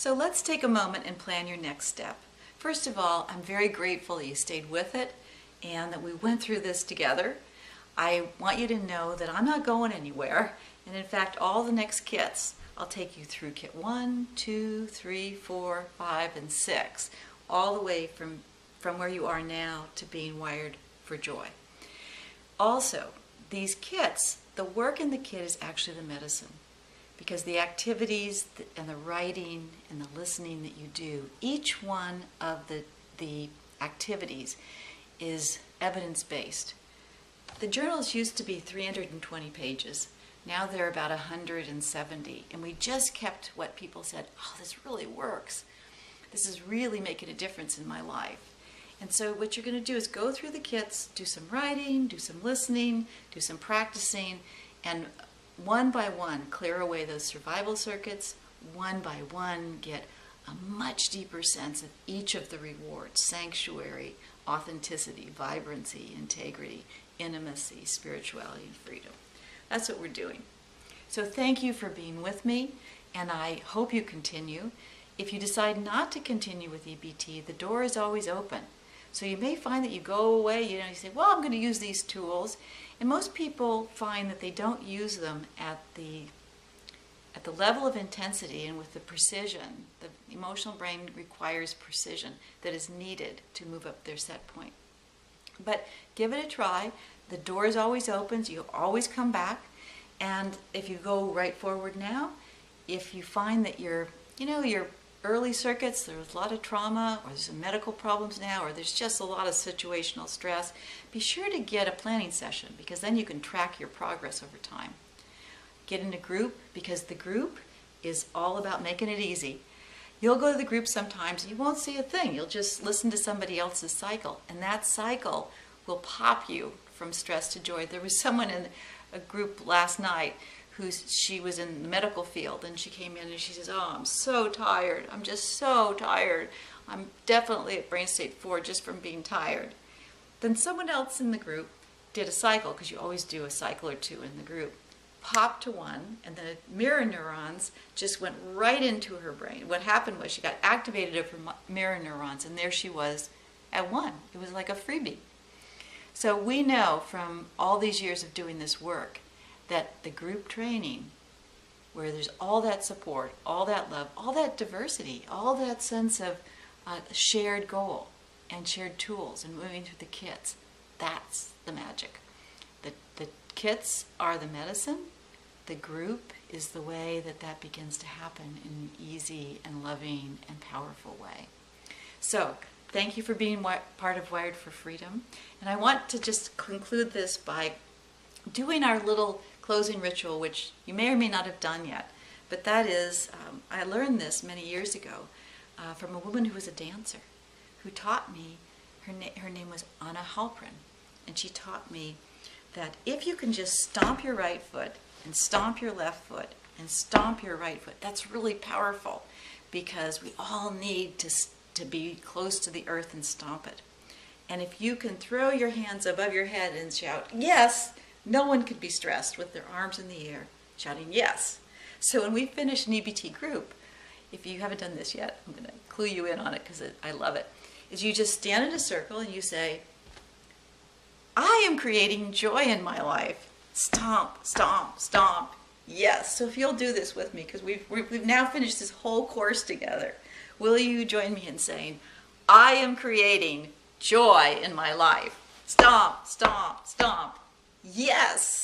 So let's take a moment and plan your next step. First of all, I'm very grateful that you stayed with it and that we went through this together. I want you to know that I'm not going anywhere, and in fact all the next kits, I'll take you through kit 1, 2, 3, 4, 5, and 6, all the way from where you are now to being wired for joy. Also, these kits, the work in the kit is actually the medicine, because the activities and the writing and the listening that you do, each one of the activities is evidence-based. The journals used to be 320 pages. Now they're about 170, and we just kept what people said, oh, this really works. This is really making a difference in my life. And so what you're going to do is go through the kits, do some writing, do some listening, do some practicing, and one by one clear away those survival circuits. One by one get a much deeper sense of each of the rewards: sanctuary, authenticity, vibrancy, integrity, intimacy, spirituality, and freedom. That's what we're doing. So thank you for being with me, and I hope you continue. If you decide not to continue with EBT, the door is always open. So you may find that you go away, you say, well, I'm going to use these tools. And most people find that they don't use them at the level of intensity and with the precision. The emotional brain requires precision that is needed to move up their set point. But give it a try. The door is always open, so you always come back. And if you go right forward now, if you find that your early circuits, there's a lot of trauma, or there's some medical problems now, or there's just a lot of situational stress, be sure to get a planning session, because then you can track your progress over time. Get in a group, because the group is all about making it easy. You'll go to the group sometimes and you won't see a thing. You'll just listen to somebody else's cycle, and that cycle will pop you from stress to joy. There was someone in a group last night she was in the medical field, and she came in and she says, oh, I'm so tired. I'm just so tired. I'm definitely at brain state 4 just from being tired. Then someone else in the group did a cycle, because you always do a cycle or two in the group, popped to 1, and the mirror neurons just went right into her brain. What happened was she got activated of her mirror neurons, and there she was at 1. It was like a freebie. So we know from all these years of doing this work that the group training, where there's all that support, all that love, all that diversity, all that sense of shared goal and shared tools and moving through the kits, that's the magic. The kits are the medicine. The group is the way that begins to happen in an easy and loving and powerful way. So thank you for being part of Wired for Freedom. And I want to just conclude this by doing our little closing ritual, which you may or may not have done yet. But that is, I learned this many years ago from a woman who was a dancer, who taught me, her name was Anna Halprin, and she taught me that if you can just stomp your right foot and stomp your left foot and stomp your right foot, that's really powerful, because we all need to be close to the earth and stomp it. And if you can throw your hands above your head and shout, yes, no one could be stressed with their arms in the air, shouting yes. So when we finish an EBT group, if you haven't done this yet, I'm going to clue you in on it because I love it, is you just stand in a circle and you say, I am creating joy in my life. Stomp, stomp, stomp. Yes. So if you'll do this with me, because we've now finished this whole course together, will you join me in saying, I am creating joy in my life. Stomp, stomp, stomp. Yes.